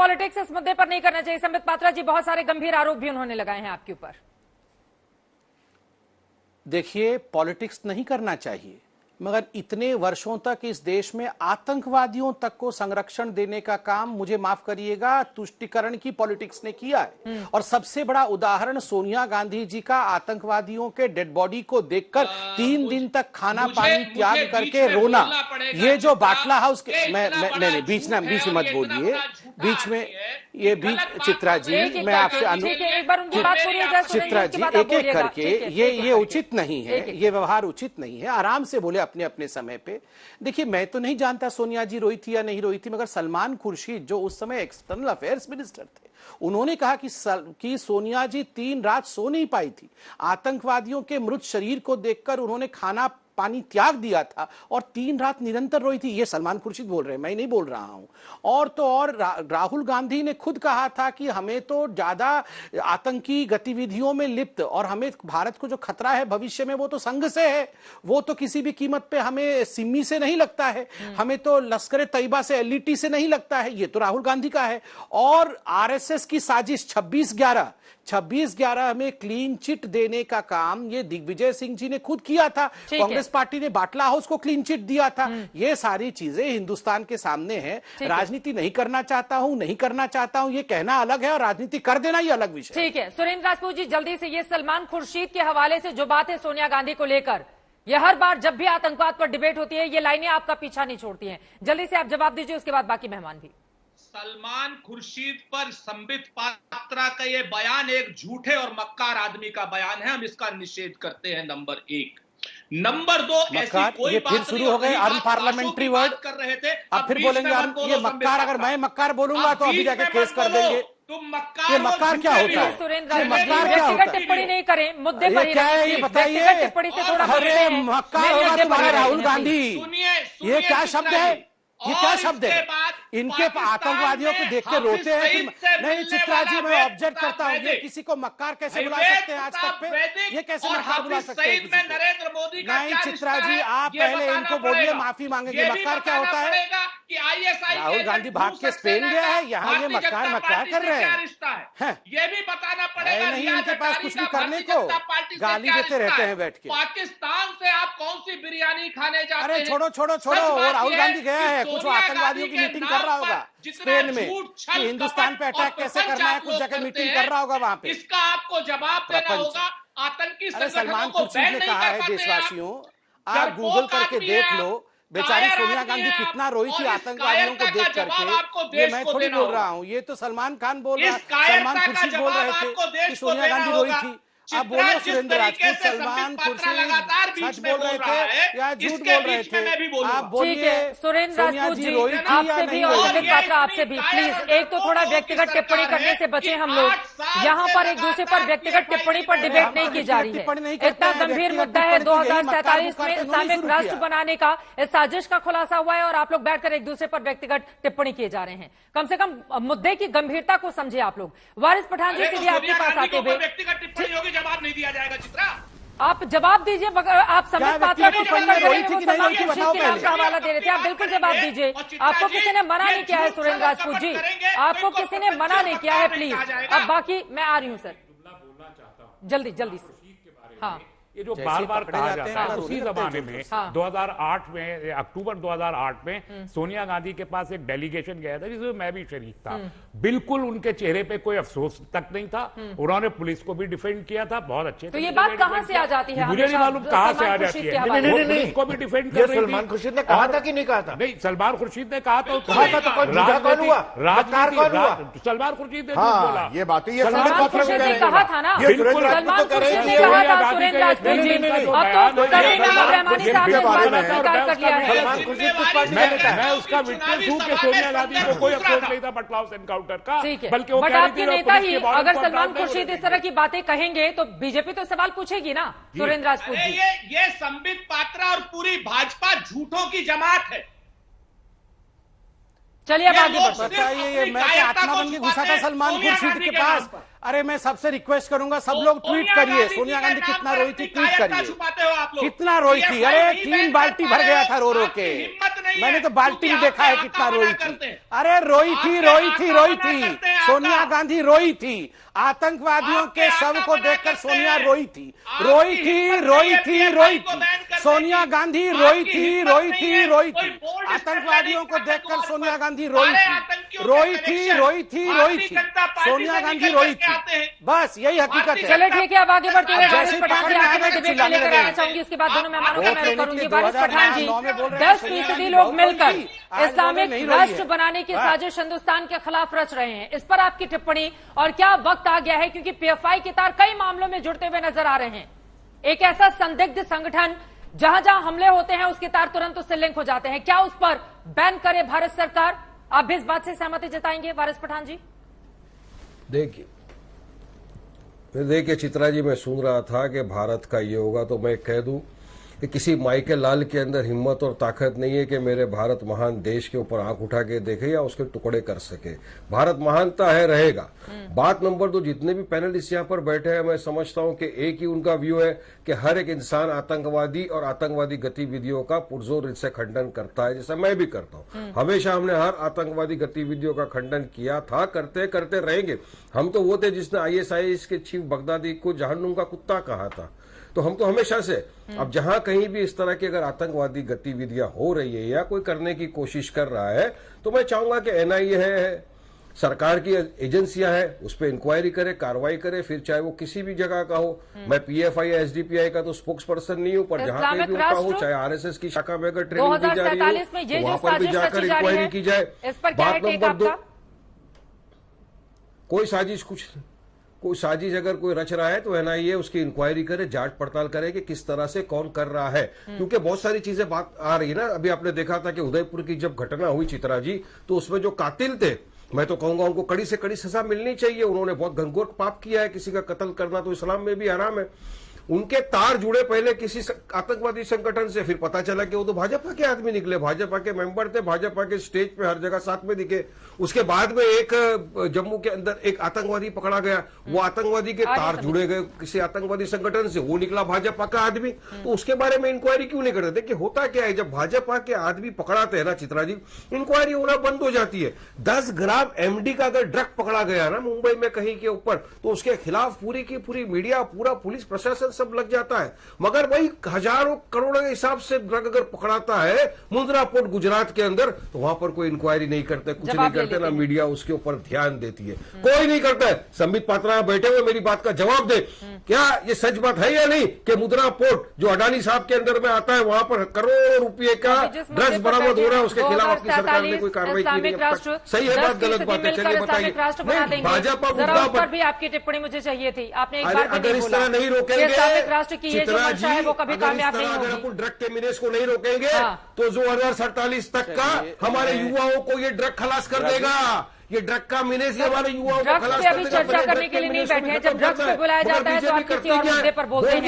Politics इस मुद्दे पर नहीं करना चाहिए? संबित पात्रा जी, बहुत सारे गंभीर आरोप भी उन्होंने लगाए हैं आपके ऊपर। देखिए, पॉलिटिक्स नहीं करना चाहिए, मगर इतने वर्षों तक इस देश में आतंकवादियों तक को संरक्षण देने का काम, मुझे माफ करिएगा, तुष्टीकरण की पॉलिटिक्स ने किया है। और सबसे बड़ा उदाहरण सोनिया गांधी जी का आतंकवादियों के डेड बॉडी को देखकर 3 दिन तक खाना पानी त्याग करके रोना। ये जो बाटला हाउस के नहीं, बीच में मत बोलिए, बीच में ये बीच, चित्रा जी, मैं आपसे चित्रा जी, एक एक करके, ये उचित नहीं है, ये व्यवहार उचित नहीं है। आराम से बोले अपने अपने समय पे। देखिए, मैं तो नहीं जानता सोनिया जी रोई थी या नहीं रोई थी, मगर सलमान खुर्शीद जो उस समय एक्सटर्नल अफेयर्स मिनिस्टर थे, उन्होंने कहा कि सोनिया जी 3 रात सो नहीं पाई थी। आतंकवादियों के मृत शरीर को देखकर उन्होंने खाना पानी त्याग दिया था और 3 रात निरंतर रोई थी। ये सलमान खुर्शीद बोल रहे हैं, मैं नहीं बोल रहा हूं। और तो और राहुल गांधी ने खुद कहा था कि हमें तो ज्यादा आतंकी गतिविधियों में लिप्त, और हमें भारत को जो खतरा है भविष्य में वो तो संघ से है, वो तो किसी भी कीमत पे हमें सिमी से नहीं लगता है, हमें तो लश्कर तैयबा से, एलईटी से नहीं लगता है। ये तो राहुल गांधी का है। और आरएसएस की साजिश 26/11 में क्लीन चिट देने का काम ये दिग्विजय सिंह जी ने खुद किया था। कांग्रेस पार्टी ने बाटला हाउस को क्लीन चिट दिया था। ये सारी चीजें हिंदुस्तान के सामने हैं। राजनीति नहीं करना चाहता हूं, ये कहना अलग है और राजनीति कर देना ये अलग विषय। ठीक है, सुरेंद्र राजपूत जी, जल्दी से ये सलमान खुर्शीद के हवाले से जो बात है सोनिया गांधी को लेकर, ये हर बार जब भी आतंकवाद पर डिबेट होती है, ये लाइनें आपका पीछा नहीं छोड़ती हैं। जल्दी से आप जवाब दीजिए, उसके बाद बाकी मेहमान भी। सलमान खुर्शीद पर संबित पात्रा का ये बयान एक झूठे और मक्कार आदमी का बयान है, हम इसका निषेध करते हैं। नंबर 1। नंबर 2, ऐसी कोई बात फिर शुरू हो गए अनपार्लियामेंट्री वर्ड कर रहे थे, अब फिर बोलेंगे ये मक्कार। अगर मैं मक्कार बोलूंगा तो अभी जाके केस कर देंगे। तुम ये मक्कार क्या होता है? सुरेंद्र व्यक्तिगत टिप्पणी नहीं करें, मुद्दे पर ही क्या है ये बताइए। टिप्पणी से थोड़ा अरे मक्कार होगा तुम्हारा राहुल गांधी, ये क्या शब्द है? ये क्या शब्द है? इनके आतंकवादियों को देख के रोते हैं। नहीं चित्रा जी, मैं ऑब्जेक्ट करता हूँ, ये किसी को मक्कार कैसे बुला सकते हैं आज तक पे? ये कैसे मक्कार बुला सकते हैं किसी को? नरेंद्र मोदी का नहीं चित्रा जी, आप पहले इनको बोलिए, माफी मांगेंगे। मक्कार क्या होता है? राहुल गांधी भाग के स्पेन गया है, यहाँ ये मक्कार कर रहे हैं। ये भी बताना पड़ेगा। नहीं, इनके पास कुछ भी करने को, गाली देते रहते हैं बैठ के। पाकिस्तान से आप कौन सी बिरयानी खाने जाते हैं? अरे छोड़ो। राहुल गांधी गया है, कुछ आतंकवादियों की मीटिंग कर रहा होगा स्पेन में कि हिंदुस्तान पे अटैक कैसे करना है, कुछ जगह मीटिंग कर रहा होगा वहां पे। इसका आपको जवाब देना होगा। आतंकी सलमान खुर्शीद ने कहा है, देशवासियों आप गूगल करके देख लो, बेचारी सोनिया गांधी कितना रोई थी आतंकवादियों को देख करके। ये मैं थोड़ी बोल रहा हूँ, ये तो सलमान खान बोल रहा है, सलमान खुर्शीद बोल रहे थे कि सोनिया गांधी रोई थी। आप बोलो सुरेंद्र राजपूत, सलमान खुर्शीद सच बोल रहे थे या झूठ बोल रहे थे? आप बोलिए। सुरेंद्र राजपूत जी, आपसे भी और संबित पात्रा आपसे भी, प्लीज एक तो थोड़ा व्यक्तिगत टिप्पणी करने से बचे हम लोग। यहाँ पर एक दूसरे पर व्यक्तिगत टिप्पणी पर डिबेट नहीं की जा रही है। इतना गंभीर मुद्दा है, 2047 में इस्लामिक राष्ट्र बनाने का इस साजिश का खुलासा हुआ है और आप लोग बैठकर एक दूसरे पर व्यक्तिगत टिप्पणी किए जा रहे हैं। कम से कम मुद्दे की गंभीरता को समझे आप लोग। वारिस पठान जी, सीधे आपके पास आते हुए, व्यक्तिगत टिप्पणी जवाब नहीं दिया जाएगा। चित्रा, आप जवाब दीजिए। आप संबित पात्रा को सलमान खुर्शीद के नाम का हवाला दे रहे थे, आप बिल्कुल जवाब दीजिए। आपको किसी ने मना नहीं किया है सुरेंद्र राजपूत जी, आपको किसी ने मना नहीं किया है। प्लीज, अब बाकी मैं आ रही हूँ सर, जल्दी से। हाँ, ये जो बार बार कहा जाता है, उसी जमाने में 2008 में, अक्टूबर 2008 में सोनिया गांधी के पास एक डेलीगेशन गया था जिसमें मैं भी शरीक था। बिल्कुल उनके चेहरे पे कोई अफसोस तक नहीं था। उन्होंने पुलिस को भी डिफेंड किया था बहुत अच्छे। तो ये बात कहां से आ जाती है? मुझे नहीं मालूम कहां से आ जाती है। पुलिस को भी डिफेंड कर रही थी। सलमान खुर्शीद ने कहा था कि नहीं कहा था? नहीं, सलमान खुर्शीद ने कहा था। सलमान खुर्शीद ने बोला ये बात, सलमान खुर्शीद ने कहा था ना, सलमान खुर्शीद ने कहा था सुरेंद्र राजपूत जी। मैं उसका विटनेस हूं कि सोनिया गांधी को कोई अफसोस नहीं था बटला हाउस एनकाउंटर का, बल्कि बट आपके नेता ही अगर सलमान खुर्शीद इस तरह की बातें कहेंगे तो बीजेपी तो सवाल पूछेगी ना सुरेंद्र राजपूत जी। ये संबित पात्रा और पूरी भाजपा झूठों की जमात है। चलिए अब आगे बताइए। मैं आत्मा बन के घुसा था सलमान खुर्शीद के पास। अरे मैं सबसे रिक्वेस्ट करूंगा, सब लोग ट्वीट करिए, सोनिया गांधी कितना रोई थी, ट्वीट करिए कितना रोई थी। अरे 3 बाल्टी भर गया था रो रो के। नहीं है। मैंने तो बाल्टी भी देखा है कितना रोई थी। अरे रोई थी सोनिया गांधी रोई थी। आतंकवादियों के शव को देखकर सोनिया रोई थी। सोनिया गांधी रोई थी। आतंकवादियों को देखकर सोनिया गांधी रोई थी। सोनिया गांधी रोई थी। बस यही हकीकत है। चलिए ठीक है, अब आगे बढ़ते हुए वारिस पठान जी आगे मैं डिबेट के लिए कराना चाहूंगी। इसके बाद दोनों मेहमानों का मैं करूंगी। वारिस पठान जी, 10% लोग मिलकर इस्लामिक राष्ट्र बनाने की साजिश हिंदुस्तान के खिलाफ रच रहे हैं, इस पर आपकी टिप्पणी, और क्या वक्त आ गया है, क्योंकि पीएफआई के तार कई मामलों में जुड़ते हुए नजर आ रहे हैं। एक ऐसा संदिग्ध संगठन जहां जहां हमले होते हैं उसके तार तुरंत उससे लिंक हो जाते हैं, क्या उस पर बैन करे भारत सरकार? आप भी इस बात से सहमति जताएंगे वारिस पठान जी? देखिए चित्रा जी, मैं सुन रहा था कि भारत का ये होगा, तो मैं कह दूं कि किसी माइकल लाल के अंदर हिम्मत और ताकत नहीं है कि मेरे भारत महान देश के ऊपर आंख उठा के देखे या उसके टुकड़े कर सके। भारत महानता है, रहेगा। बात नंबर 2, जितने भी पैनलिस्ट यहाँ पर बैठे हैं, मैं समझता हूं कि एक ही उनका व्यू है कि हर एक इंसान आतंकवादी और आतंकवादी गतिविधियों का पुरजोर से खंडन करता है, जैसा मैं भी करता हूं। हमेशा हमने हर आतंकवादी गतिविधियों का खंडन किया था, करते रहेंगे। हम तो वो थे जिसने ISIS के चीफ बगदादी को जहन्नुम का कुत्ता कहा था, तो हम तो हमेशा से। अब जहां कहीं भी इस तरह की अगर आतंकवादी गतिविधियां हो रही है या कोई करने की कोशिश कर रहा है, तो मैं चाहूंगा कि NIA है, सरकार की एजेंसियां हैं, उस पर इंक्वायरी करे, कार्रवाई करे, फिर चाहे वो किसी भी जगह का हो। मैं PFI या SDPI का तो स्पोक्स पर्सन नहीं हूं, पर जहां कहीं भी उनका हो, चाहे RSS की शाखा में अगर ट्रेनिंग दी जा रही हो तो वहां पर भी जाकर इंक्वायरी की जाए। बात नंबर 2, कोई साजिश अगर कोई रच रहा है तो NIA उसकी इंक्वायरी करे, जांच पड़ताल करे कि किस तरह से कौन कर रहा है, क्योंकि बहुत सारी चीजें बात आ रही है ना। अभी आपने देखा था कि उदयपुर की जब घटना हुई चित्रा जी, तो उसमें जो कातिल थे, मैं तो कहूंगा उनको कड़ी से कड़ी सजा मिलनी चाहिए। उन्होंने बहुत घनघोर पाप किया है, किसी का कत्ल करना तो इस्लाम में भी हराम है। उनके तार जुड़े पहले किसी आतंकवादी संगठन से, फिर पता चला कि वो तो भाजपा के आदमी निकले, भाजपा के मेंबर थे, भाजपा के स्टेज पे हर जगह साथ में दिखे। उसके बाद में एक जम्मू के अंदर एक आतंकवादी पकड़ा गया, वो आतंकवादी के तार जुड़े गए किसी आतंकवादी संगठन से, वो निकला भाजपा का आदमी। तो उसके बारे में इंक्वायरी क्यों नहीं करते? देखिए होता क्या है, जब भाजपा के आदमी पकड़ाते हैं ना चित्रा जी, इंक्वायरी होना बंद हो जाती है। 10 ग्राम MD का अगर ड्रग पकड़ा गया ना मुंबई में कहीं के ऊपर, तो उसके खिलाफ पूरी की पूरी मीडिया, पूरा पुलिस प्रशासन सब लग जाता है। मगर वही हजारों करोड़ों के हिसाब से ड्रग अगर पकड़ाता है मुंद्रा पोर्ट गुजरात के अंदर, तो वहां पर कोई इंक्वायरी नहीं करते, कुछ नहीं करते, ना मीडिया उसके ऊपर ध्यान देती है, कोई नहीं करता है। संबित पात्रा बैठे हुए मेरी बात का जवाब दे, क्या ये सच बात है या नहीं कि मुंद्रा पोर्ट जो अडानी साहब के अंदर में आता है, वहां पर करोड़ों रुपए का ड्रग्स बरामद हो रहा है, उसके खिलाफ अपनी सरकार ने कोई कार्रवाई की नहीं? सही है बात, गलत बात है? चलिए बताइए। भाजपा मुद्दा पर भी आपकी टिप्पणी मुझे चाहिए थी, आपने एक बार अगर इस तरह नहीं रोकेंगे राष्ट्र की ये जो मंशा है वो कभी कामयाब नहीं होगी। अगर ड्रग के मिनेस को नहीं रोकेंगे तो 2047 तक का हमारे युवाओं को ये ड्रग खलास कर देगा। ये ड्रग का मिनेस हमारे युवाओं को खलास कर देगा। अभी चर्चा करने के लिए नहीं बैठे हैं, जब ड्रग्स पे बुलाया जाता है तो आप किसी और मुद्दे पर बोलते हैं।